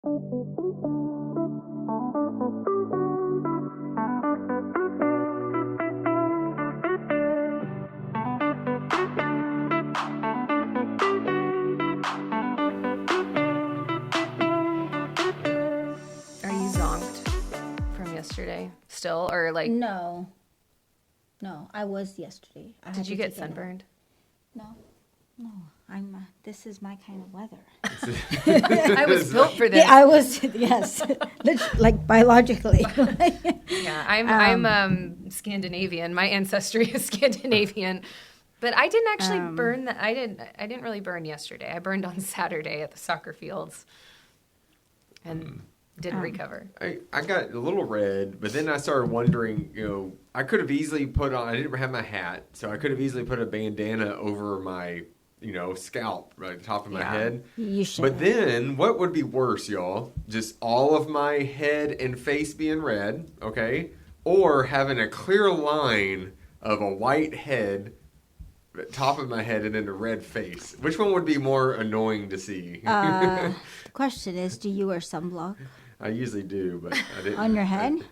Are you zonked from yesterday still, or like? No, I was yesterday. Did you get sunburned? No. I'm. This is my kind of weather. I was built for this. Yeah, I was. Yes, like biologically. Yeah, I'm Scandinavian. My ancestry is Scandinavian, but I didn't actually burn that. I didn't really burn yesterday. I burned on Saturday at the soccer fields, and didn't recover. I got a little red, but then I started wondering, I could have easily I didn't have my hat, so I could have easily put a bandana over my, scalp, right at the top of my head. You should. But then, what would be worse, y'all? Just all of my head and face being red, okay? Or having a clear line of a white head, top of my head, and then a red face. Which one would be more annoying to see? The question is, do you wear sunblock? I usually do, but I didn't. On your head?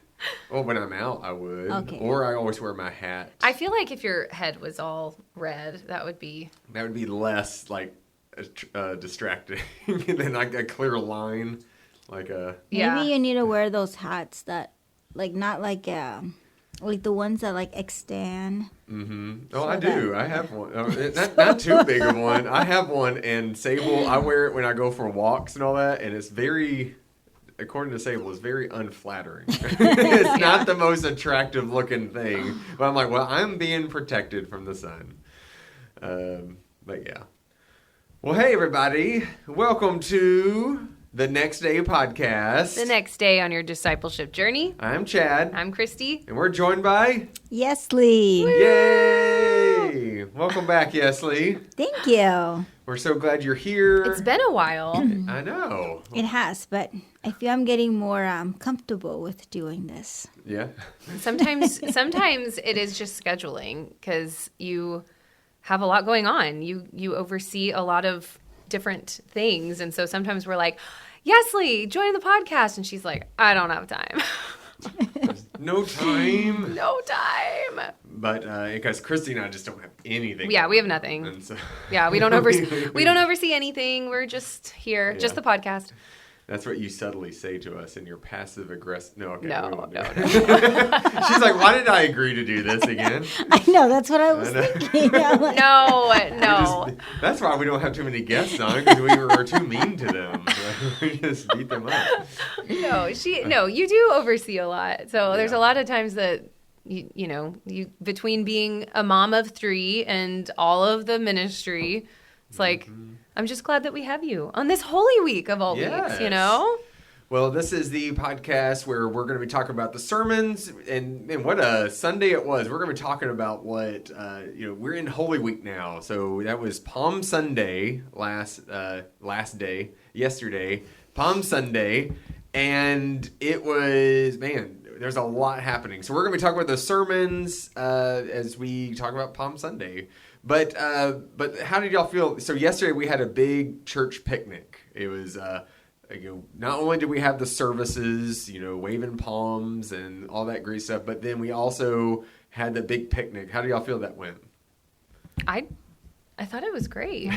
When I'm out, I would. Okay. Or I always wear my hat. I feel like if your head was all red, that would be less distracting than like a clear line, like a. Yeah. Maybe you need to wear those hats that, not like the ones that extend. Mm-hmm. Oh, I do. I have one. Not too big of one. I have one, and Sable, I wear it when I go for walks and all that, and it's very. According to Sable, is very unflattering. It's not the most attractive looking thing. But I'm like, well, I'm being protected from the sun. But yeah. Well, hey, everybody. Welcome to the Next Day podcast. the next day on your discipleship journey. I'm Chad. I'm Christy. And we're joined by... Yesly. Yay! Welcome back, Yesly. Thank you. We're so glad you're here. It's been a while. I know. It has, but I feel I'm getting more comfortable with doing this. Yeah. Sometimes it is just scheduling because you have a lot going on. You oversee a lot of different things, and so sometimes we're like, Yesly, join the podcast, and she's like, I don't have time. No time. No time. But because Christy and I just don't have anything. Yeah, we have nothing. And so Yeah, we don't oversee anything. We're just here, just the podcast. That's what you subtly say to us in your passive aggressive. No, okay. No. She's like, why did I agree to do this again? I know, that's what I was thinking. I'm like, No. That's why we don't have too many guests on, because we were too mean to them. We just beat them up. No, you do oversee a lot. So there's a lot of times that you between being a mom of 3 and all of the ministry, it's like, I'm just glad that we have you on this holy week of all weeks, Well, this is the podcast where we're going to be talking about the sermons, and what a Sunday it was. We're going to be talking about what, we're in Holy Week now. So that was Palm Sunday yesterday, Palm Sunday, and it was, there's a lot happening. So we're going to be talking about the sermons as we talk about Palm Sunday. But how did y'all feel? So yesterday we had a big church picnic. It was not only did we have the services, waving palms and all that great stuff, but then we also had the big picnic. How do y'all feel that went? I thought it was great.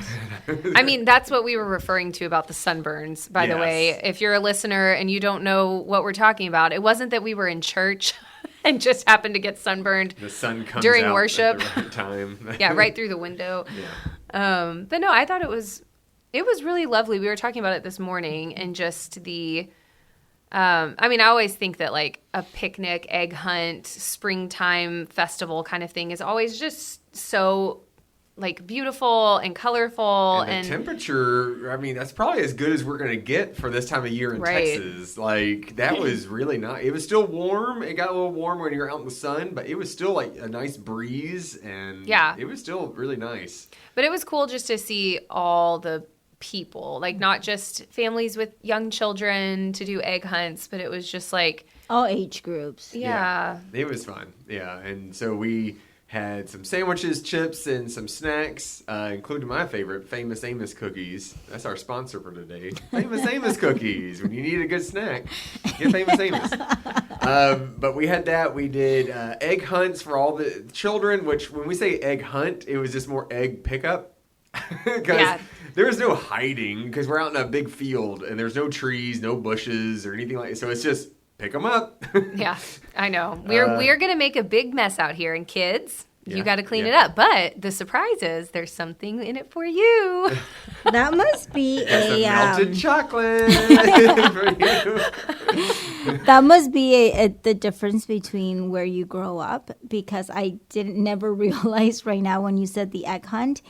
I mean, that's what we were referring to about the sunburns, by the way. If you're a listener and you don't know what we're talking about, it wasn't that we were in church and just happened to get sunburned. The sun comes during out worship. at the right time. Yeah, right through the window. Yeah. But no, I thought it was really lovely. We were talking about it this morning, and just the I always think that like a picnic, egg hunt, springtime festival kind of thing is always just so like beautiful and colorful, and the temperature, that's probably as good as we're going to get for this time of year in Texas. Like, that was really nice. It was still warm. It got a little warm when you were out in the sun, but it was still like a nice breeze, and it was still really nice. But it was cool just to see all the people, like not just families with young children to do egg hunts, but it was just like all age groups. Yeah. It was fun. Yeah. And so we had some sandwiches, chips, and some snacks, including my favorite, Famous Amos cookies. That's our sponsor for today. Famous Amos cookies. When you need a good snack, get Famous Amos. But we had that. We did egg hunts for all the children, which when we say egg hunt, it was just more egg pickup. Because there was no hiding, because we're out in a big field, and there's no trees, no bushes, or anything like that. So it's just pick them up. Yeah, I know. We're going to make a big mess out here, and kids, you got to clean it yeah. up. But the surprise is there's something in it for you. That must be Some melted chocolate for you. that must be the difference between where you grow up, because I didn't never realize right now when you said the egg hunt.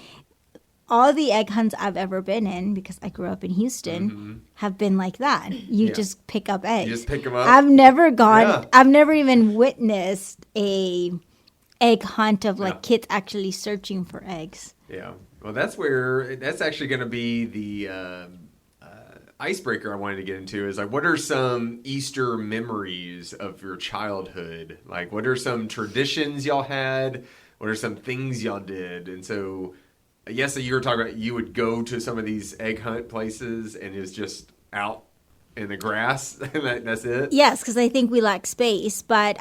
All the egg hunts I've ever been in, because I grew up in Houston, have been like that. You just pick up eggs. You just pick them up. I've never I've never even witnessed a egg hunt of like kids actually searching for eggs. Yeah. Well, that's actually going to be the icebreaker I wanted to get into is like, what are some Easter memories of your childhood? Like, what are some traditions y'all had? What are some things y'all did? And so... Yes, so you were talking about you would go to some of these egg hunt places and it's just out in the grass and that's it? Yes, because I think we lack space. But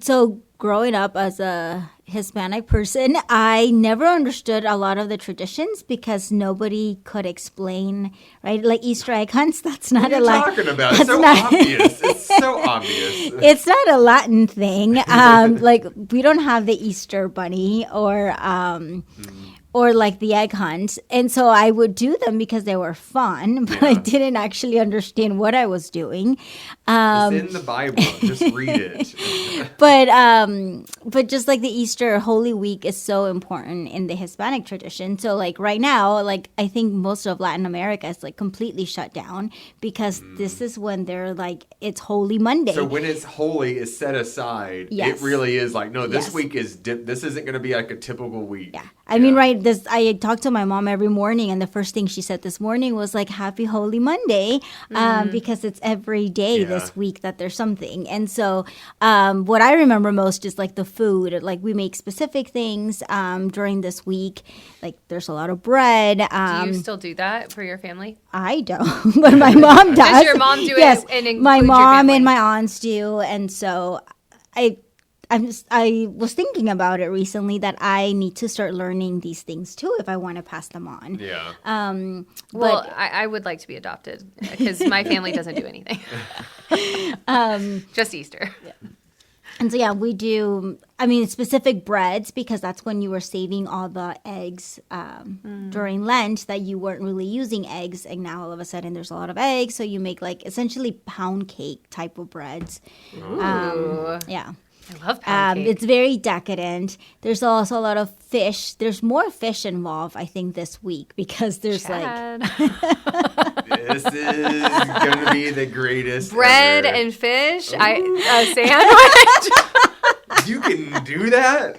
so growing up as a Hispanic person, I never understood a lot of the traditions because nobody could explain, right? Like Easter egg hunts, that's not what are a you talking about? It's so obvious. It's so obvious. It's not a Latin thing. Like we don't have the Easter bunny or like the egg hunt. And so I would do them because they were fun, but I didn't actually understand what I was doing. It's in the Bible. Just read it. But just like the Easter Holy Week is so important in the Hispanic tradition. So like right now, like I think most of Latin America is like completely shut down because this is when they're like, it's Holy Monday. So when it's holy, it's set aside. Yes. It really is like, no, this week is, this isn't going to be like a typical week. Yeah. I mean, right, I talk to my mom every morning, and the first thing she said this morning was like, Happy Holy Monday, because it's every day this week that there's something. And so what I remember most is like the food. Like we make specific things during this week. Like there's a lot of bread. Do you still do that for your family? I don't, but my mom does. Does your mom do it and include my your mom family? and my aunts do. And so I was thinking about it recently that I need to start learning these things too if I want to pass them on. Yeah. Well, I would like to be adopted because my family doesn't do anything. Just Easter. Yeah. And so, yeah, we do, I mean, specific breads because that's when you were saving all the eggs during Lent that you weren't really using eggs. And now all of a sudden there's a lot of eggs. So you make like essentially pound cake type of breads. Yeah. I love pound cake. It's very decadent. There's also a lot of fish. There's more fish involved, I think, this week because there's Chad. This is going to be the greatest bread ever. and fish. A sandwich. You can do that?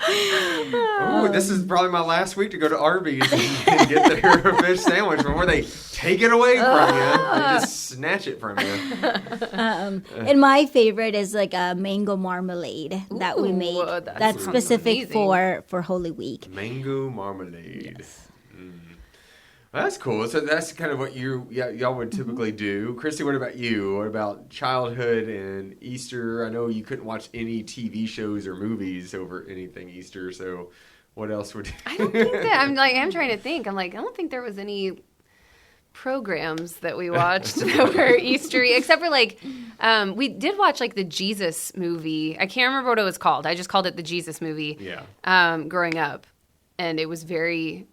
Oh, this is probably my last week to go to Arby's and get their fish sandwich before they take it away from you. They just snatch it from you. And my favorite is like a mango marmalade that we make. That's specific for Holy Week. Mango marmalade. Yes. Well, that's cool. So that's kind of what y'all would typically do. Christy, what about you? What about childhood and Easter? I know you couldn't watch any TV shows or movies over anything Easter. So what else would you? I don't think that. I'm trying to think. I'm like, I don't think there was any programs that we watched that were Eastery, except for like, we did watch like the Jesus movie. I can't remember what it was called. I just called it the Jesus movie. Yeah. Growing up, and it was very.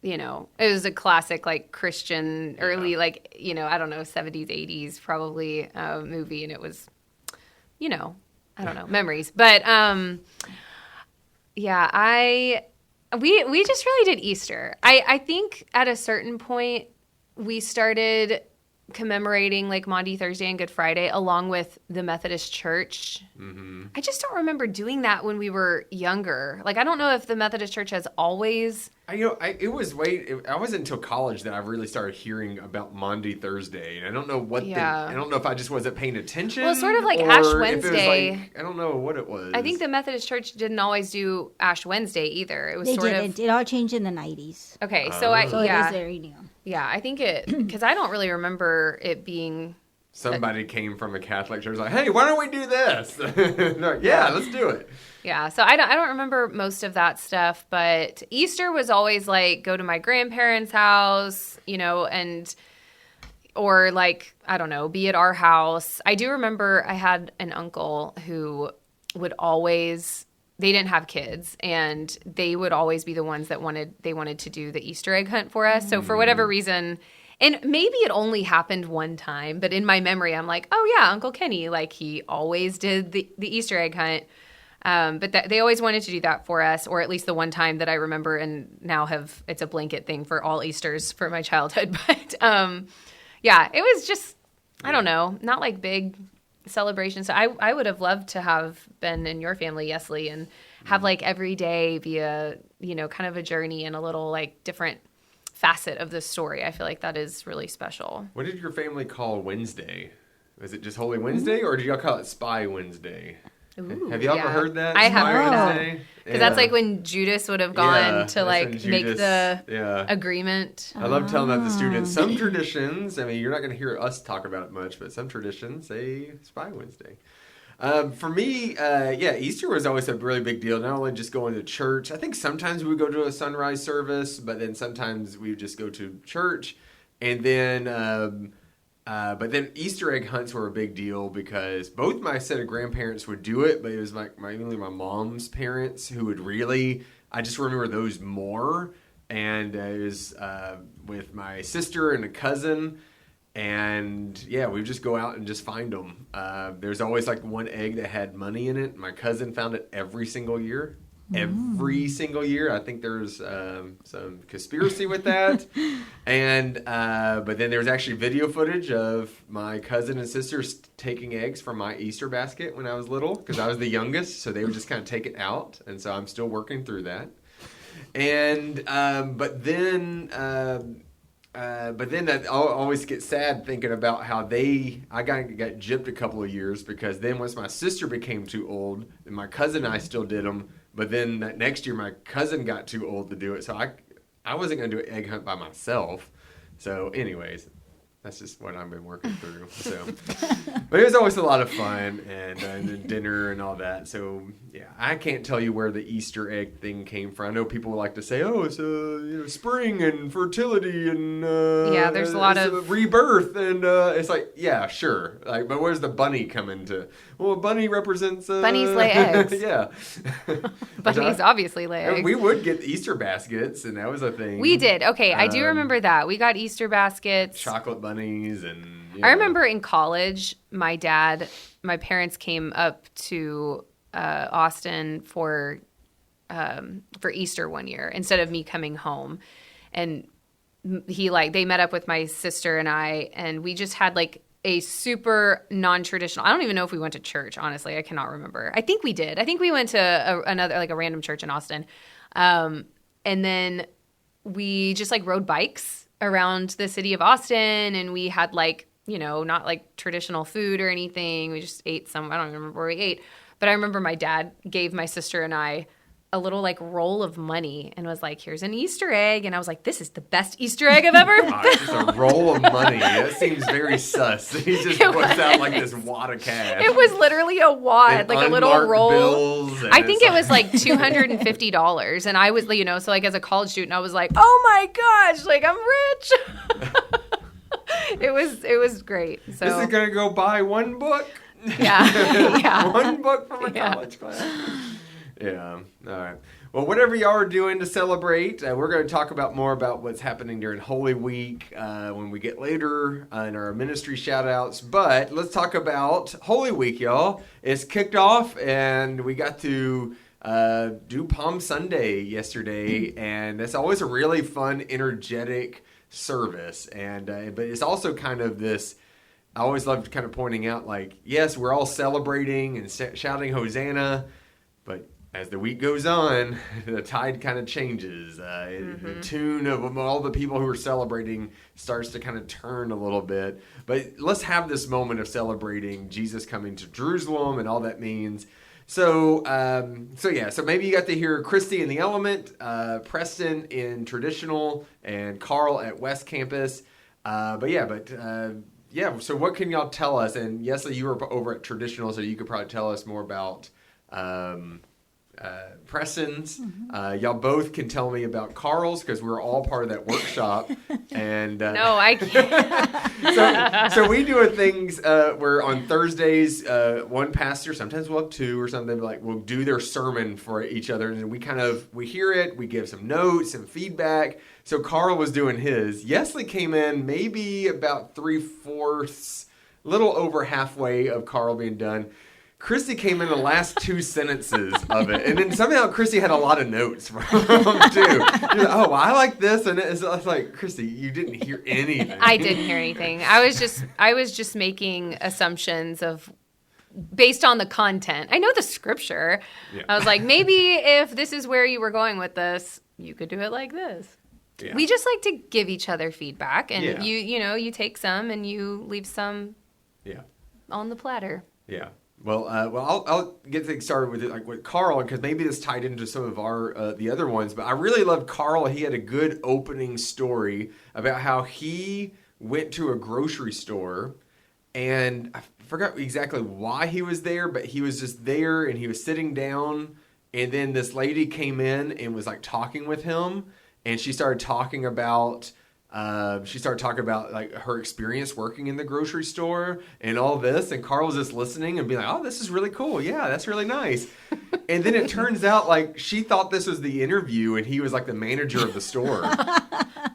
It was a classic, like, Christian, early, like, I don't know, 70s, 80s probably movie. And it was, I don't know, memories. But, yeah, we just really did Easter. I think at a certain point we started commemorating like Maundy Thursday and Good Friday along with the Methodist Church. I just don't remember doing that when we were younger. Like, I don't know if the Methodist Church has always... I wasn't until college that I really started hearing about Maundy Thursday, and I don't know I don't know if I just wasn't paying attention. Well, sort of like or Ash if it was Wednesday. like, I don't know what it was. I think the Methodist Church didn't always do Ash Wednesday either. It was They sort didn't. of... It all changed in the 90s. Okay, So it yeah. is very new. Yeah, I think it... Because I don't really remember it being... Somebody came from a Catholic church like, hey, why don't we do this? They're like, yeah, let's do it. Yeah, so I don't remember most of that stuff, but Easter was always like go to my grandparents' house, you know, or like, I don't know, be at our house. I do remember I had an uncle who would always, they didn't have kids, and they would always be the ones that wanted to do the Easter egg hunt for us. So for whatever reason, and maybe it only happened one time, but in my memory, I'm like, oh yeah, Uncle Kenny, like he always did the Easter egg hunt. But they always wanted to do that for us, or at least the one time that I remember, and now it's a blanket thing for all Easters for my childhood. But yeah, it was just, I don't know, not like big celebrations. So I would have loved to have been in your family, Yesley, and have like every day be a, you know, kind of a journey and a little like different facet of the story. I feel like that is really special. What did your family call Wednesday? Was it just Holy Wednesday, or did y'all call it Spy Wednesday? Ooh, have you ever heard that? I have Spy heard that. Wednesday? Because that's like when Judas would have gone to like make the agreement. I love telling that to students. Some traditions, I mean, you're not going to hear us talk about it much, but some traditions say Spy Wednesday. For me, Easter was always a really big deal. Not only just going to church. I think sometimes we would go to a sunrise service, but then sometimes we would just go to church. And then, but then Easter egg hunts were a big deal because both my set of grandparents would do it, but it was like mainly my mom's parents who would really, I just remember those more. And it was with my sister and a cousin. And yeah, we would just go out and just find them. There's always like one egg that had money in it. My cousin found it every single year. Every single year. I think there's some conspiracy with that. And but then there was actually video footage of my cousin and sisters taking eggs from my Easter basket when I was little, because I was the youngest, so they would just kind of take it out. And so I'm still working through that. And but then I always get sad thinking about how I got gypped a couple of years, because then once my sister became too old, and my cousin and I still did them, but then that next year my cousin got too old to do it, so I wasn't going to do an egg hunt by myself. So anyways, that's just what I've been working through. So, but it was always a lot of fun, and then dinner and all that. So yeah, I can't tell you where the Easter egg thing came from. I know people like to say, "Oh, it's spring and fertility and there's a lot of rebirth," and it's like, yeah, sure, like, but where's the bunny come into? Well, a bunny represents bunnies lay eggs. Yeah, bunnies obviously lay eggs. We would get Easter baskets, and that was a thing. We did. Okay, I do remember that. We got Easter baskets, chocolate bunnies, and I remember in college, my parents came up to Austin for Easter one year instead of me coming home, and they met up with my sister and I, and we just had like a super non-traditional. I don't even know if we went to church, honestly. I cannot remember. I think we did. I think we went to another, like a random church in Austin. And then we just like rode bikes around the city of Austin, and we had like, you know, not like traditional food or anything. We just ate I don't even remember where we ate. But I remember my dad gave my sister and I a little like roll of money and was like, here's an Easter egg. And I was like, this is the best Easter egg I've ever found. Just a roll of money. That seems very sus. He just puts out like this wad of cash. It was literally a wad, and like a little roll. Bills, I think it was like $250. And I was, you know, so like as a college student, I was like, oh my gosh, like I'm rich. It was great. So this is going to go buy one book. Yeah. One book from a college class. Yeah. All right. Well, whatever y'all are doing to celebrate, we're going to talk more about what's happening during Holy Week when we get later in our ministry shout-outs. But let's talk about Holy Week, y'all. It's kicked off, and we got to do Palm Sunday yesterday, and that's always a really fun, energetic service. And but it's also kind of this, I always loved kind of pointing out, like, yes, we're all celebrating and shouting Hosanna, but as the week goes on, the tide kind of changes. The tune of all the people who are celebrating starts to kind of turn a little bit. But let's have this moment of celebrating Jesus coming to Jerusalem and all that means. So maybe you got to hear Christy in the Element, Preston in Traditional, and Carl at West Campus. So what can y'all tell us? And Yesli, you were over at Traditional, so you could probably tell us more about Preston's. Y'all both can tell me about Carl's because we're all part of that workshop. And no, I can't. so we do things where on Thursdays, one pastor, sometimes we'll have two or something, like we'll do their sermon for each other, and we hear it, we give some notes and feedback. So Carl was doing his. Yesli came in maybe about 3/4, a little over halfway of Carl being done. Christy came in the last 2 sentences of it, and then somehow Christy had a lot of notes from him too. She's like, oh, well, I like this, and it's like, Christy, you didn't hear anything. I didn't hear anything. I was just making assumptions based on the content. I know the scripture. Yeah. I was like, maybe if this is where you were going with this, you could do it like this. Yeah. We just like to give each other feedback, and you take some and you leave some on the platter. Yeah. Well, I'll get things started with it, like with Carl, because maybe this tied into some of our the other ones. But I really loved Carl. He had a good opening story about how he went to a grocery store, and I forgot exactly why he was there, but he was just there, and he was sitting down, and then this lady came in and was like talking with him, and she started talking about. Like her experience working in the grocery store and all this, and Carl was just listening and being like, oh, this is really cool. Yeah, that's really nice. And then it turns out like she thought this was the interview and he was like the manager of the store.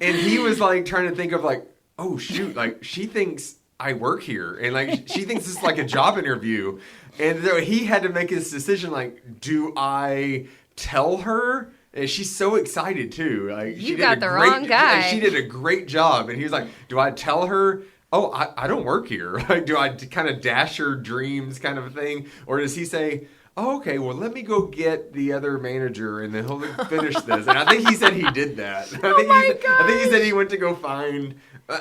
And he was like trying to think of like, oh shoot, like she thinks I work here. And like she thinks this is like a job interview. And so he had to make his decision like, do I tell her? And she's so excited too. Like you got the wrong guy. She did a great job, and he was like, "Do I tell her? Oh, I don't work here. Like, do I kind of dash her dreams, kind of a thing, or does he say, oh, okay, well, let me go get the other manager, and then he'll finish this?" And I think he said he did that. I think he said he went to go find.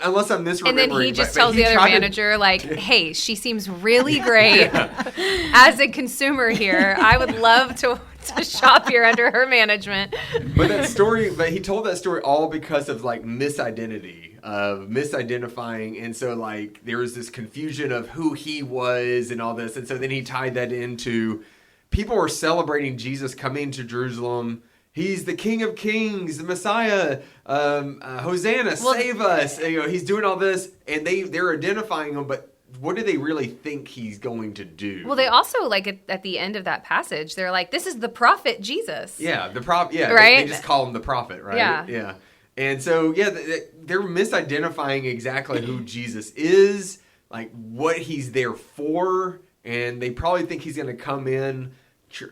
Unless I'm misremembering. And then he just tells the other manager, like, hey, she seems really great. As a consumer here, I would love to shop here under her management. But he told that story all because of, like, misidentifying. And so, like, there was this confusion of who he was and all this. And so then he tied that into people were celebrating Jesus coming to Jerusalem. He's the King of Kings, the Messiah. Hosanna, save us. He's doing all this, and they're identifying him. But what do they really think he's going to do? Well, they also like at the end of that passage, they're like, "This is the prophet Jesus." Yeah, the prophet. Yeah, right. They just call him the prophet, right? Yeah. And so they're misidentifying exactly who Jesus is, like what he's there for, and they probably think he's going to come in.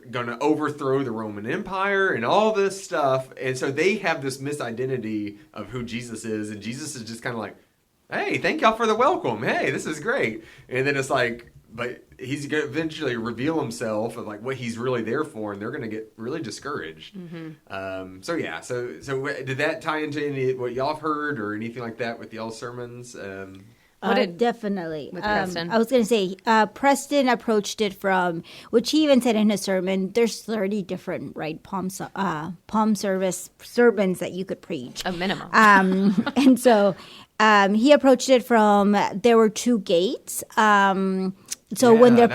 Going to overthrow the Roman Empire and all this stuff. And so they have this misidentity of who Jesus is. And Jesus is just kind of like, hey, thank y'all for the welcome. Hey, this is great. And then it's like, but he's going to eventually reveal himself of like what he's really there for. And they're going to get really discouraged. Mm-hmm. So did that tie into any what y'all have heard or anything like that with y'all's sermons? Definitely. With Preston? I was going to say, Preston approached it from, which he even said in his sermon, there's 30 different, right, palm service sermons that you could preach. A minimum. And so he approached it from, there were 2 gates. When the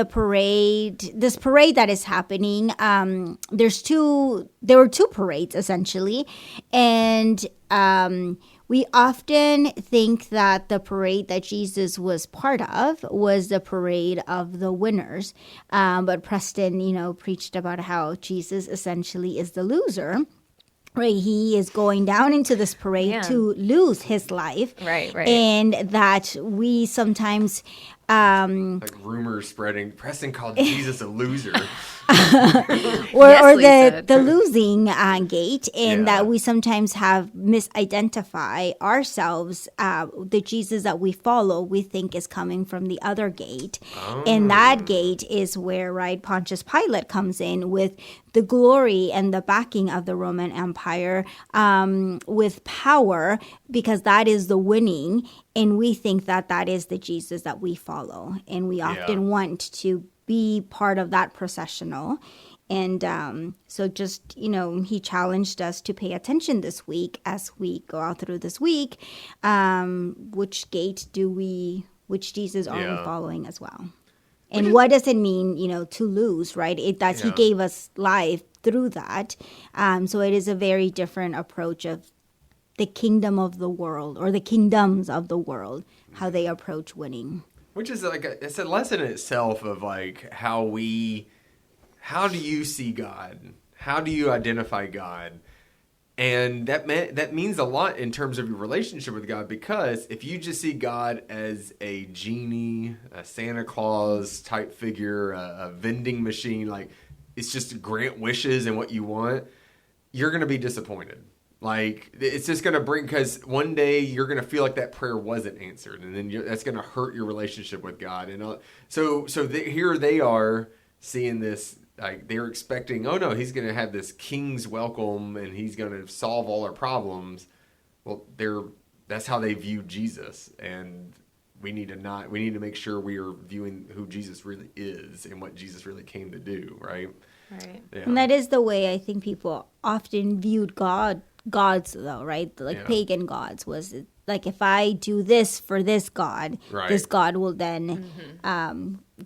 parade, this parade that is happening, there were 2 parades essentially. And, we often think that the parade that Jesus was part of was the parade of the winners. But Preston, preached about how Jesus essentially is the loser. Right, he is going down into this parade to lose his life. Right. And that we sometimes Like rumors spreading. Preston called Jesus a loser. or the losing gate, and that we sometimes have misidentify ourselves. The Jesus that we follow, we think is coming from the other gate, and that gate is where Pontius Pilate comes in with the glory and the backing of the Roman Empire, with power, because that is the winning, and we think that that is the Jesus that we follow, and we often want to be part of that processional. And so just, he challenged us to pay attention this week as we go out through this week. Which gate which Jesus are we following as well? And what does it mean, to lose, right? He gave us life through that. So it is a very different approach of the kingdom of the world, or the kingdoms of the world, how they approach winning. Which is it's a lesson in itself of how do you see God? How do you identify God? And that means a lot in terms of your relationship with God, because if you just see God as a genie, a Santa Claus type figure, a vending machine, it's just to grant wishes and what you want, you're going to be disappointed. It's just going to because one day you're going to feel like that prayer wasn't answered, and then that's going to hurt your relationship with God. And here they are seeing this, they're expecting, oh no, he's going to have this king's welcome and he's going to solve all our problems. Well, that's how they view Jesus, and we need to make sure we are viewing who Jesus really is and what Jesus really came to do, right? Right. Yeah. And that is the way I think people often viewed gods, though, right? Pagan gods was if I do this for this god, this god will then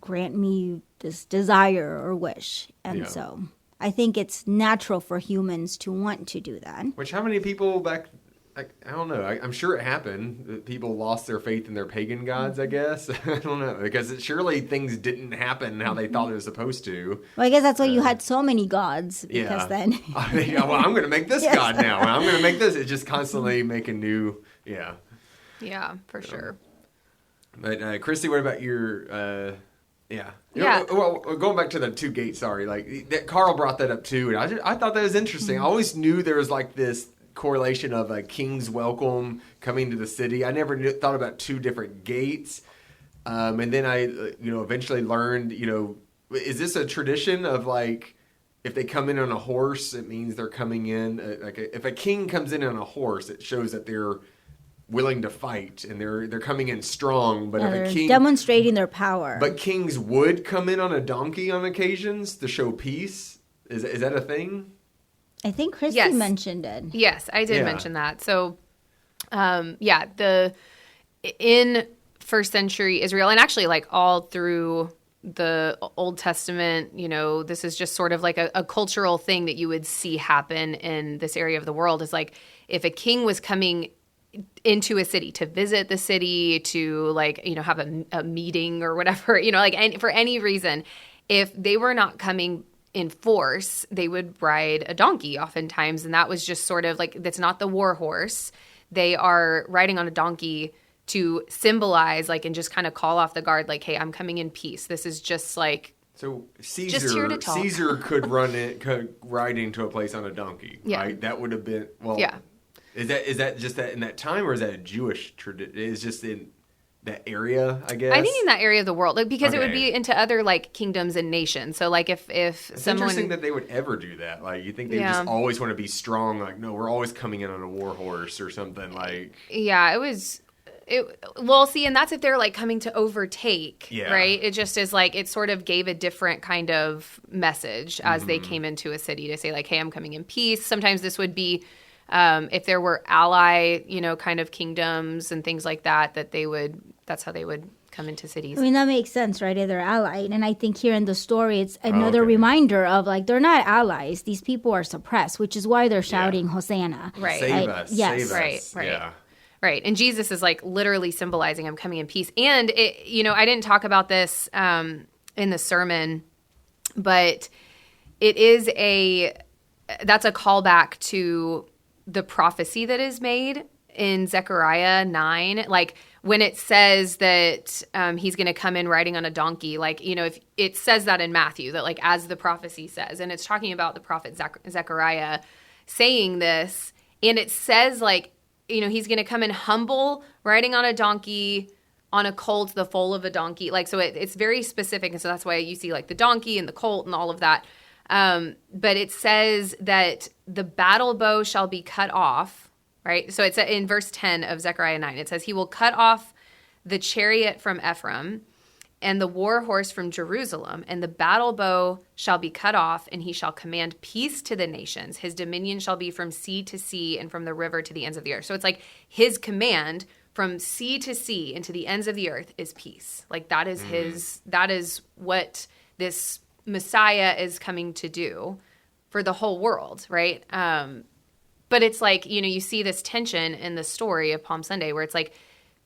grant me this desire or wish. And so I think it's natural for humans to want to do that. Which, how many people back, I don't know, I'm sure it happened. People lost their faith in their pagan gods, I guess. I don't know, because surely things didn't happen how they thought it was supposed to. Well, I guess that's why you had so many gods, because then... well, I'm going to make this god now. I'm going to make this. It's just constantly making new, Yeah, for sure. But, Christy, what about your... Well, going back to the two gates, sorry. That Carl brought that up too, and I thought that was interesting. I always knew there was this correlation of a king's welcome coming to the city. I never thought about two different gates. And then I, eventually learned, is this a tradition of if they come in on a horse, it means they're coming in, if a king comes in on a horse, it shows that they're willing to fight and they're coming in strong. But if a king demonstrating their power. But kings would come in on a donkey on occasions to show peace. Is that a thing? I think Christy mentioned it. Yes, I did mention that. So, in first century Israel, and actually all through the Old Testament, this is just sort of a cultural thing that you would see happen in this area of the world, is if a king was coming into a city to visit the city, to have a meeting or whatever, for any reason, if they were not coming in force, they would ride a donkey oftentimes. And that was just sort of that's not the war horse. They are riding on a donkey to symbolize and just kind of call off the guard, hey, I'm coming in peace. This is just so Caesar, just here to talk. Caesar could ride into a place on a donkey, right? That would have been, Is that just that in that time, or is that a Jewish tradition? It's just in that area, I guess. I think in that area of the world, because it would be into other kingdoms and nations. So if it's interesting that they would ever do that. You think they just always want to be strong? No, we're always coming in on a war horse or something Yeah, it was. Well, see, and that's if they're coming to overtake, right? It just is it sort of gave a different kind of message as they came into a city to say hey, I'm coming in peace. Sometimes this would be. If there were ally, kind of kingdoms and things like that, that's how they would come into cities. I mean, that makes sense, right? They're allied. And I think here in the story, it's another reminder of they're not allies. These people are suppressed, which is why they're shouting Hosanna. Right. Save us. Yes. Save us. Right. Yeah. Right. And Jesus is literally symbolizing I'm coming in peace. And I didn't talk about this in the sermon, but it is that's a callback to the prophecy that is made in Zechariah 9, like when it says that he's going to come in riding on a donkey, like, if it says that in Matthew, that like as the prophecy says, and it's talking about the prophet Zechariah saying this, and it says like, he's going to come in humble, riding on a donkey, on a colt, the foal of a donkey. Like, so it's very specific. And so that's why you see like the donkey and the colt and all of that. But it says that the battle bow shall be cut off, right? So it's in verse 10 of Zechariah 9. It says, he will cut off the chariot from Ephraim and the war horse from Jerusalem, and the battle bow shall be cut off, and he shall command peace to the nations. His dominion shall be from sea to sea and from the river to the ends of the earth. So it's like his command from sea to sea and to the ends of the earth is peace. Like that is that is what this Messiah is coming to do for the whole world, right? But it's like, you see this tension in the story of Palm Sunday where it's like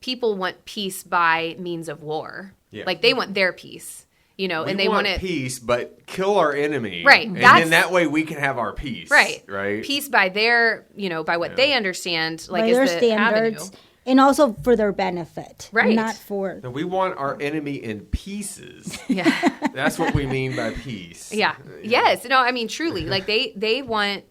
people want peace by means of war. Yeah. Like they want their peace, and they want it peace, but kill our enemy. Right. And then that way we can have our peace. Right. Right. Peace by their, by what they understand, like by is their the standards. avenue. And also for their benefit. Right. Not for... No, we want our enemy in pieces. Yeah. That's what we mean by peace. Yeah. Yes. No, I mean, truly. Like, they want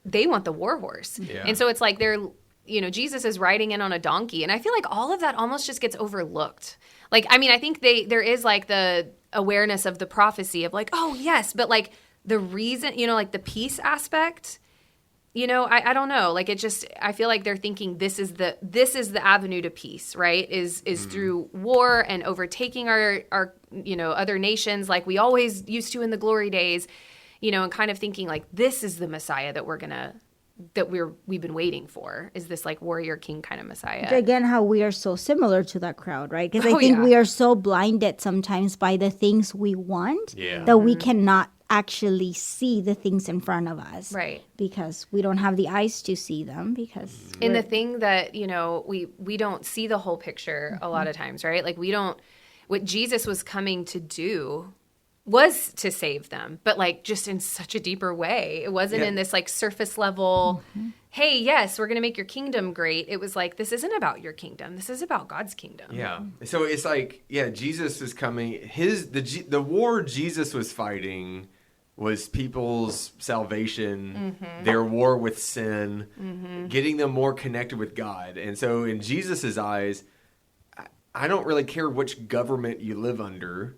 the war horse. Yeah. And so it's like they're, Jesus is riding in on a donkey. And I feel like all of that almost just gets overlooked. Like, I mean, I think there is, like, the awareness of the prophecy of, like, oh, yes. But, like, the reason, like, the peace aspect... I don't know. Like it just, I feel like they're thinking this is the avenue to peace, right? Is through war and overtaking our other nations like we always used to in the glory days, and kind of thinking like this is the Messiah that we've been waiting for, is this like warrior king kind of Messiah. Again, how we are so similar to that crowd, right? Because I think we are so blinded sometimes by the things we want that we cannot actually see the things in front of us, right? Because we don't have the eyes to see them. Because and the thing that we don't see the whole picture a lot of times, right? Like we don't. What Jesus was coming to do was to save them, but like just in such a deeper way. It wasn't in this like surface level. Hey, yes, we're going to make your kingdom great. It was like, this isn't about your kingdom. This is about God's kingdom. Yeah. So it's like, Jesus is coming. The war Jesus was fighting was people's salvation, their war with sin, getting them more connected with God. And so in Jesus's eyes, I don't really care which government you live under.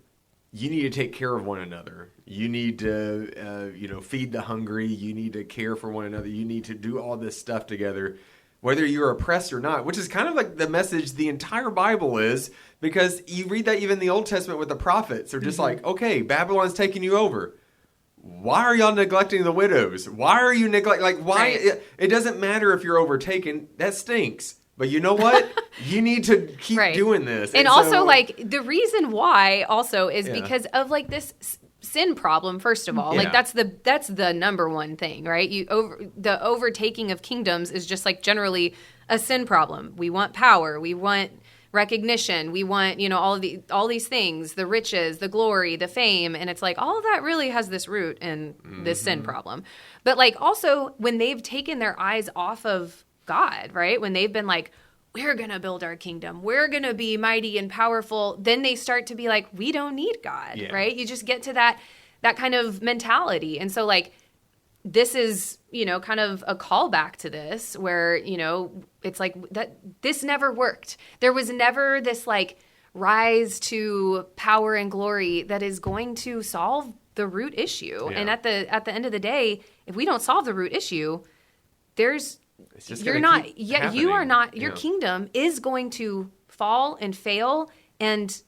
You need to take care of one another. You need to, feed the hungry. You need to care for one another. You need to do all this stuff together, whether you're oppressed or not, which is kind of like the message the entire Bible is, because you read that even in the Old Testament with the prophets. They're just like, okay, Babylon's taking you over. Why are y'all neglecting the widows? Why are you neglecting? Like, why? Right. It doesn't matter if you're overtaken. That stinks. But you know what? You need to keep doing this. And also, like, the reason why also is because of, like, this sin problem, first of all. Like, that's the number one thing, right? The overtaking of kingdoms is just, like, generally a sin problem. We want power. We want recognition. We want, all these things, the riches, the glory, the fame. And it's like, all of that really has this root in this sin problem. But, like, also, when they've taken their eyes off of God, right? When they've been like, we're going to build our kingdom, we're going to be mighty and powerful, then they start to be like, we don't need God, right? You just get to that kind of mentality. And so like, this is, kind of a callback to this where, it's like that this never worked. There was never this like rise to power and glory that is going to solve the root issue. And at the end of the day, if we don't solve the root issue, you are not, your kingdom is going to fall and fail. And,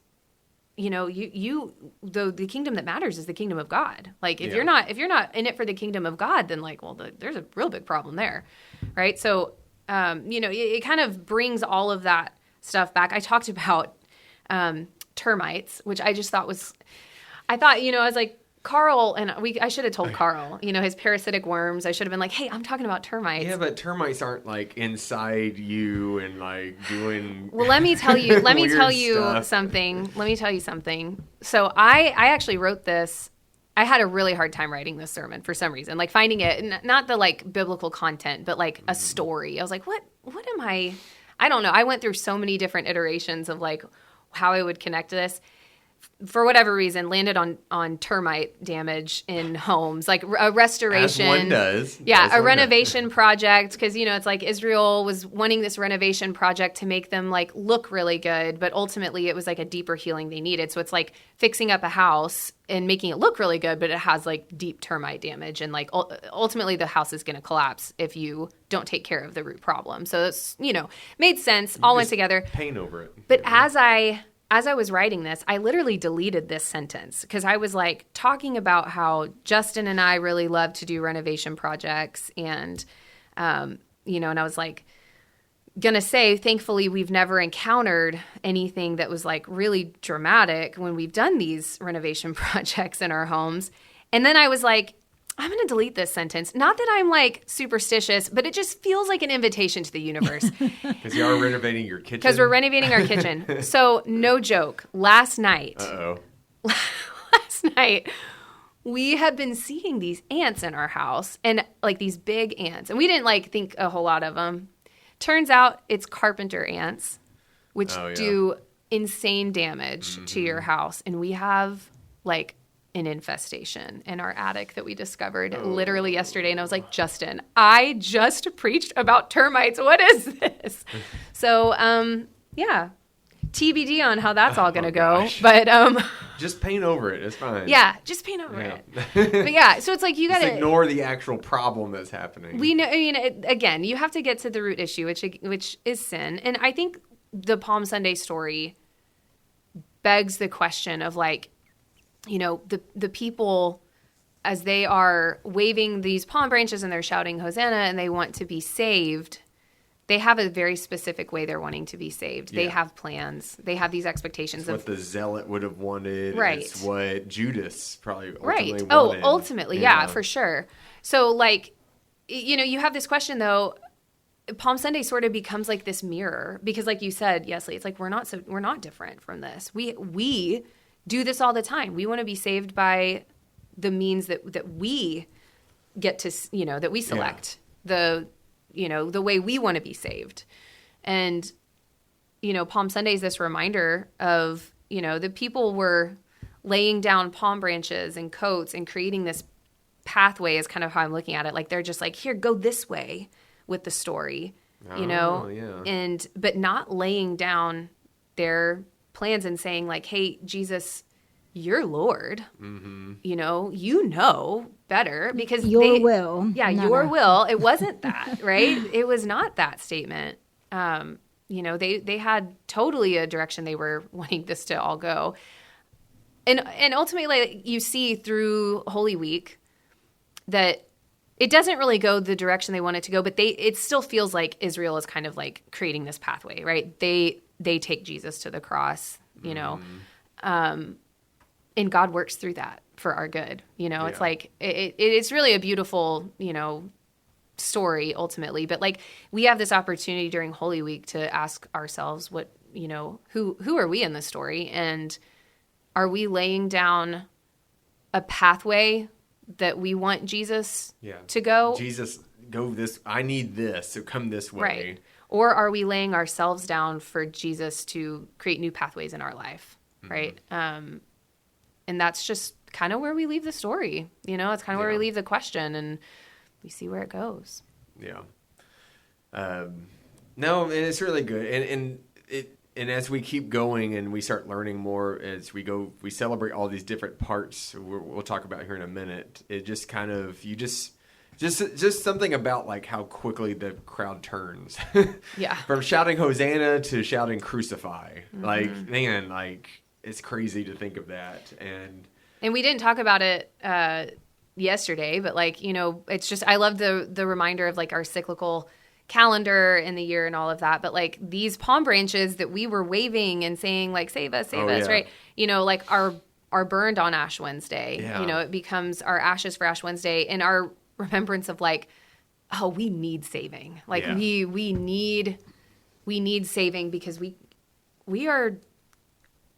the kingdom that matters is the kingdom of God. Like if you're not in it for the kingdom of God, then like, well, there's a real big problem there. Right. So, it kind of brings all of that stuff back. I talked about, termites, which I just thought I was like, Carl, and I should have told Carl, his parasitic worms. I should have been like, hey, I'm talking about termites. Yeah, but termites aren't like inside you and like doing. Well, let me tell you stuff. something. Let me tell you something. So I actually wrote this. I had a really hard time writing this sermon for some reason, like finding it, not the like biblical content, but like a story. I was like, what what am I don't know. I went through so many different iterations of like how I would connect to this. For whatever reason, landed on termite damage in homes, like a restoration. As one does. Yeah, a renovation project, because, it's like Israel was wanting this renovation project to make them, like, look really good, but ultimately it was, like, a deeper healing they needed. So it's like fixing up a house and making it look really good, but it has, like, deep termite damage, and, like, ultimately the house is going to collapse if you don't take care of the root problem. So it's, made sense, all went together. Paint over it. But as I was writing this, I literally deleted this sentence because I was like talking about how Justin and I really love to do renovation projects. And, and I was like going to say, thankfully, we've never encountered anything that was like really dramatic when we've done these renovation projects in our homes. And then I was like, I'm going to delete this sentence. Not that I'm like superstitious, but it just feels like an invitation to the universe. Because you are renovating your kitchen? Because we're renovating our kitchen. So no joke. Last night, we had been seeing these ants in our house, and like these big ants. And we didn't like think a whole lot of them. Turns out it's carpenter ants, which do insane damage to your house. And we have like an infestation in our attic that we discovered literally yesterday. And I was like, Justin, I just preached about termites. What is this? So, TBD on how that's all going to go. Gosh. But just paint over it. It's fine. Yeah, just paint over it. But yeah, so it's like you got to ignore the actual problem that's happening. We know. I mean, again, you have to get to the root issue, which is sin. And I think the Palm Sunday story begs the question of like, the people, as they are waving these palm branches and they're shouting Hosanna and they want to be saved, they have a very specific way they're wanting to be saved. They have plans. They have these expectations. It's what the zealot would have wanted. Right. It's what Judas probably ultimately wanted. Oh, ultimately, yeah, for sure. So, like, you have this question, though. Palm Sunday sort of becomes like this mirror because, like you said, Yesley, it's like we're not different from this. We do this all the time. We want to be saved by the means that we get to, that we select, the way we want to be saved. And, Palm Sunday is this reminder of, the people were laying down palm branches and coats and creating this pathway is kind of how I'm looking at it. Like they're just like, here, go this way with the story, but not laying down their plans and saying like, hey, Jesus, you're Lord. Mm-hmm. You know better because your will. Yeah, your will. It wasn't that, right? It was not that statement. They had totally a direction they were wanting this to all go. And ultimately, you see through Holy Week that it doesn't really go the direction they want it to go, but it still feels like Israel is kind of like creating this pathway, right? They take Jesus to the cross, and God works through that for our good. It's like it's really a beautiful, story ultimately. But like we have this opportunity during Holy Week to ask ourselves what, who are we in this story? And are we laying down a pathway that we want Jesus to go? Jesus, go this. I need this. So come this way. Right. Or are we laying ourselves down for Jesus to create new pathways in our life? Mm-hmm. Right. And that's just kind of where we leave the story. It's kind of where we leave the question and we see where it goes. Yeah. No, and it's really good. And as we keep going and we start learning more as we go, we celebrate all these different parts we'll talk about here in a minute. It just kind of, just something about like how quickly the crowd turns. Yeah. From shouting Hosanna to shouting Crucify. Mm-hmm. Like, man, like it's crazy to think of that. And we didn't talk about it yesterday, but like, it's just, I love the reminder of like our cyclical calendar in the year and all of that. But like these palm branches that we were waving and saying like, save us, right? Like are burned on Ash Wednesday. Yeah. It becomes our ashes for Ash Wednesday and our remembrance of like, oh, we need saving. Like we need saving because we are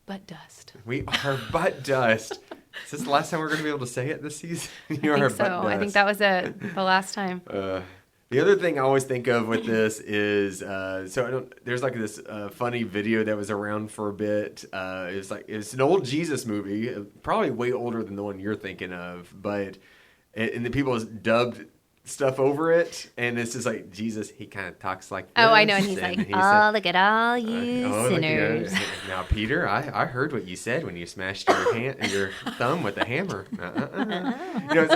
butt dust. We are butt dust. Is this the last time we're going to be able to say it this season? I think so. I think that was the last time. The other thing I always think of with this is, there's like this funny video that was around for a bit. It's an old Jesus movie, probably way older than the one you're thinking of, and the people dubbed stuff over it, and it's just like Jesus, he kind of talks like this. Oh, I know, and he's like, look at all you sinners. Now, Peter, I heard what you said when you smashed your thumb with the hammer.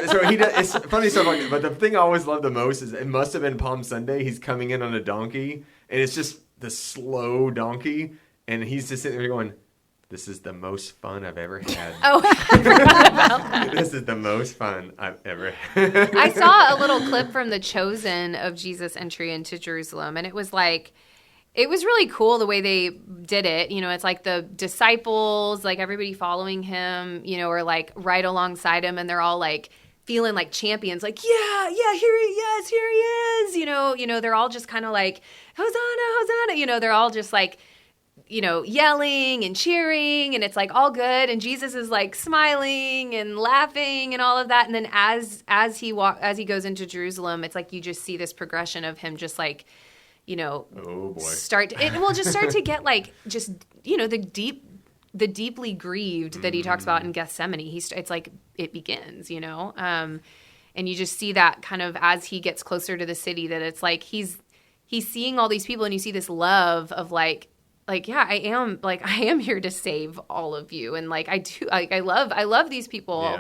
So he does. It's funny stuff like that. But the thing I always love the most is it must have been Palm Sunday. He's coming in on a donkey, and it's just the slow donkey, and he's just sitting there going, "This is the most fun I've ever had." Oh, I forgot about that. This is the most fun I've ever had. I saw a little clip from The Chosen of Jesus' entry into Jerusalem, and it was really cool the way they did it. It's like the disciples, like everybody following him, are like right alongside him, and they're all like feeling like champions, like, yeah, here he is, they're all just kind of like, Hosanna, they're all just like, yelling and cheering, and it's like all good, and Jesus is like smiling and laughing and all of that. And then as he goes into Jerusalem, it's like you just see this progression of him just like, oh boy, start to get like just the deeply grieved that he talks about in Gethsemane. It's like it begins, and you just see that kind of as he gets closer to the city, that it's like he's seeing all these people, and you see this love of like, yeah, I am here to save all of you. And like, I love these people,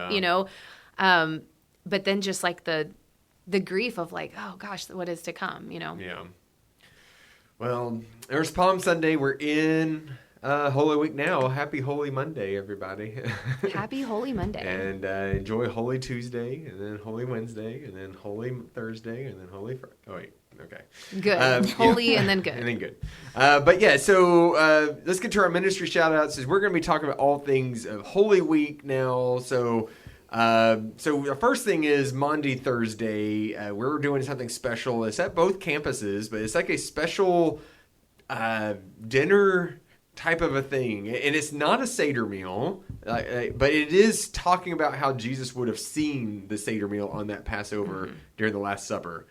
but then just like the grief of like, oh gosh, what is to come, Yeah. Well, there's Palm Sunday. We're in Holy Week now. Happy Holy Monday, everybody. Happy Holy Monday. And enjoy Holy Tuesday, and then Holy Wednesday, and then Holy Thursday, and then Holy Friday. Oh, wait. Okay. Good. Holy and then good. And then good. But yeah, so let's get to our ministry shout outs. We're going to be talking about all things of Holy Week now. So the first thing is Maundy Thursday. We're doing something special. It's at both campuses, but it's like a special dinner type of a thing. And it's not a Seder meal, but it is talking about how Jesus would have seen the Seder meal on that Passover during the Last Supper.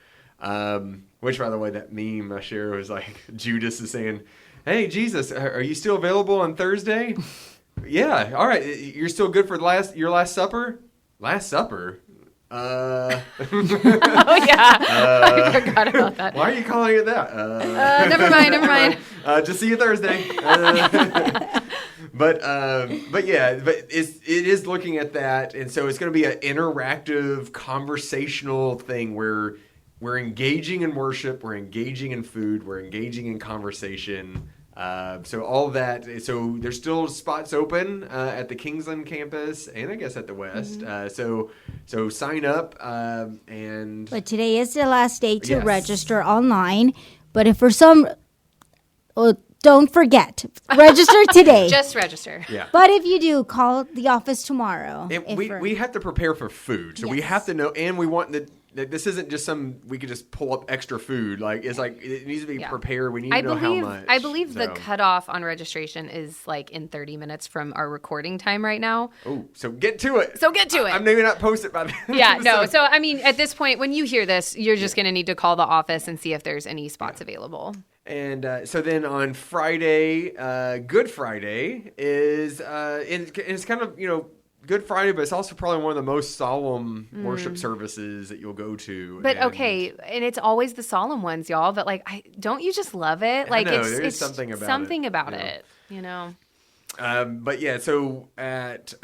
Which, by the way, that meme I shared was like Judas is saying, "Hey, Jesus, are you still available on Thursday?" Yeah, all right. You're still good for your Last Supper? Last Supper? Oh, yeah. I forgot about that. Why are you calling it that? Never mind. Just see you Thursday. But it is looking at that, and so it's going to be an interactive, conversational thing where we're engaging in worship, we're engaging in food, we're engaging in conversation. So all that. So there's still spots open at the Kingsland campus and I guess at the West. So sign up and. But today is the last day to register online. But if for some, don't forget, register today. Just register. Yeah. But if you do, call the office tomorrow. We have to prepare for food, so we have to know, and we want this isn't just we could just pull up extra food. Like it needs to be prepared. We need to know how much. I believe the cutoff on registration is like in 30 minutes from our recording time right now. Oh, so get to it. I'm maybe not post it by then. Yeah, no. So I mean, at this point, when you hear this, you're just going to need to call the office and see if there's any spots available. And so then on Friday, Good Friday is, and it's kind of, Good Friday, but it's also probably one of the most solemn worship services that you'll go to. But and it's always the solemn ones, y'all. But don't you just love it? Like it's something about it. But yeah, so at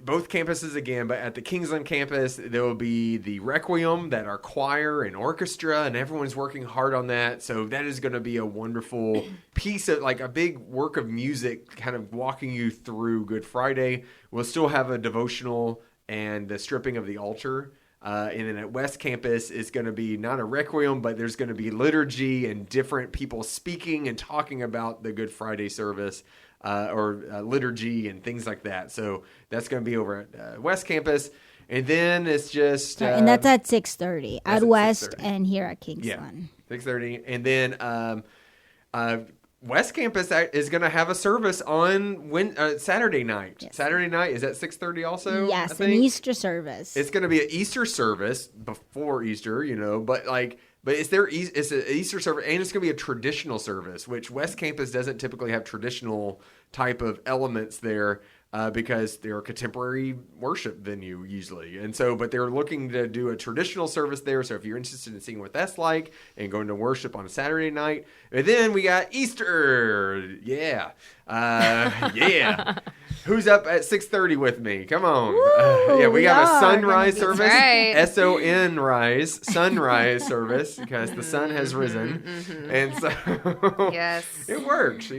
both campuses again, but at the Kingsland campus, there will be the Requiem that our choir and orchestra and everyone's working hard on that. So that is going to be a wonderful piece of a big work of music kind of walking you through Good Friday. We'll still have a devotional and the stripping of the altar. And then at West Campus, it's going to be not a Requiem, but there's going to be liturgy and different people speaking and talking about the Good Friday service. Or liturgy and things like that. So that's going to be over at West Campus. And then it's just... and that's at 6:30 at West 6:30. And here at Kingsland. Yeah, 6:30. And then West Campus is going to have a service on Saturday night. Yes. Saturday night is at 6:30 also. Yes, I think? an Easter service. It's going to be an Easter service before Easter, but it's an Easter service, and it's going to be a traditional service, which West Campus doesn't typically have traditional type of elements there. Because they're a contemporary worship venue usually. And so, but they're looking to do a traditional service there. So if you're interested in seeing what that's like and going to worship on a Saturday night, and then we got Easter. Yeah. Yeah. Who's up at 6:30 with me? Come on. We have a sunrise service. Right. S-O-N rise. Sunrise service because the sun has risen. And so Yes. it works,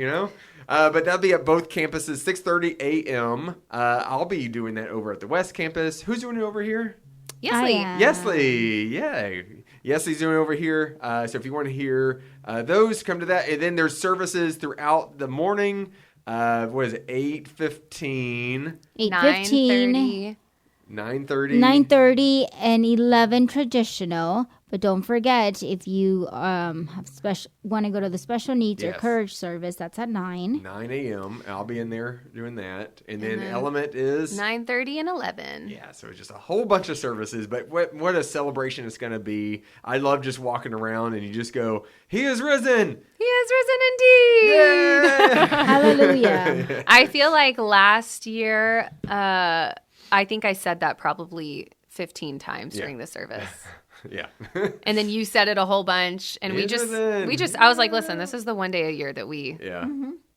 But that'll be at both campuses, 6:30 a.m. I'll be doing that over at the West Campus. Who's doing it over here? Yesley. Yesley. Yeah. Yesley's doing it over here. So if you want to hear those, come to that. And then there's services throughout the morning. What is it? 8:15. 8:15. 9:30. 9:30. 9:30 and 11 traditional. But don't forget, if you want to go to the special needs or Yes. courage service, that's at 9. 9 a.m. I'll be in there doing that. And then Element is 9:30 and 11. Yeah, so it's just a whole bunch of services, but what a celebration it's going to be. I love just walking around and you just go, He is risen! He is risen indeed! Yeah! Hallelujah. I feel like last year, I think I said that probably 15 times during the service. Yeah. And then you said it a whole bunch, and He we is just, risen. I was like, listen, this is the one day a year that we Yeah.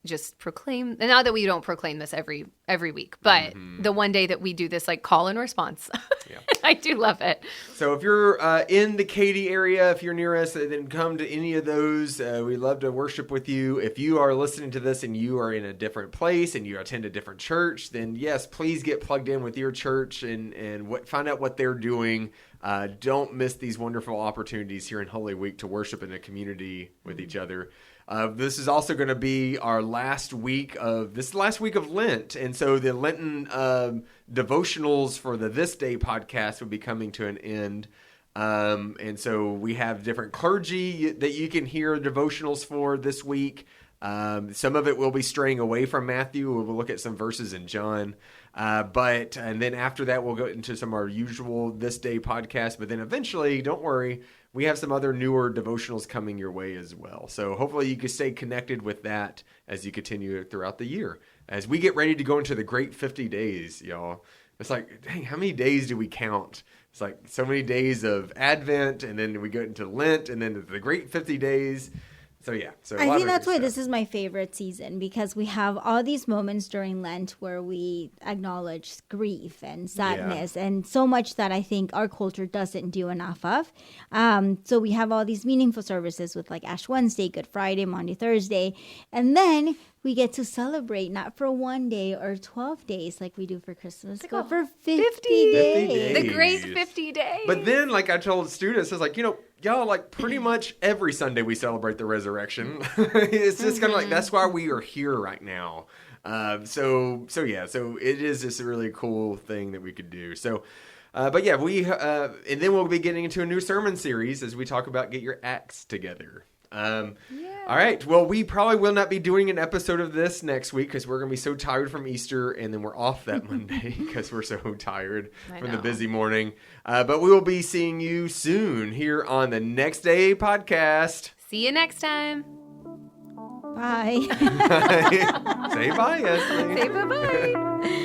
just proclaim. And not that we don't proclaim this every week, but the one day that we do this like call and response. Yeah. I do love it. So if you're in the Katy area, if you're near us, then come to any of those. We'd love to worship with you. If you are listening to this and you are in a different place and you attend a different church, then yes, please get plugged in with your church and find out what they're doing. Don't miss these wonderful opportunities here in Holy Week to worship in a community with each other. This is also going to be our last week of Lent. And so the Lenten devotionals for the This Day podcast will be coming to an end. And so we have different clergy that you can hear devotionals for this week. Some of it will be straying away from Matthew. We'll look at some verses in John. And then after that, we'll go into some of our usual This Day podcast. But then eventually, don't worry, we have some other newer devotionals coming your way as well. So hopefully you can stay connected with that as you continue throughout the year. As we get ready to go into the great 50 days, y'all. It's like, dang, how many days do we count? It's like so many days of Advent, and then we go into Lent, and then the great 50 days. So yeah, I think that's why this is my favorite season, because we have all these moments during Lent where we acknowledge grief and sadness and so much that I think our culture doesn't do enough of. So we have all these meaningful services with like Ash Wednesday, Good Friday, Maundy Thursday, and then we get to celebrate not for one day or 12 days like we do for Christmas, but for 50 days. The great 50 days. But then, like I told students, I was like, y'all, like pretty much every Sunday we celebrate the resurrection. It's just kind of like, that's why we are here right now. So it is just a really cool thing that we could do. So, but yeah, and then we'll be getting into a new sermon series as we talk about Get Your Acts Together. All right. Well, we probably will not be doing an episode of this next week because we're going to be so tired from Easter, and then we're off that Monday because we're so tired from the busy morning. But we will be seeing you soon here on the Next Day podcast. See you next time. Bye. Say bye, Ashley. Say bye-bye.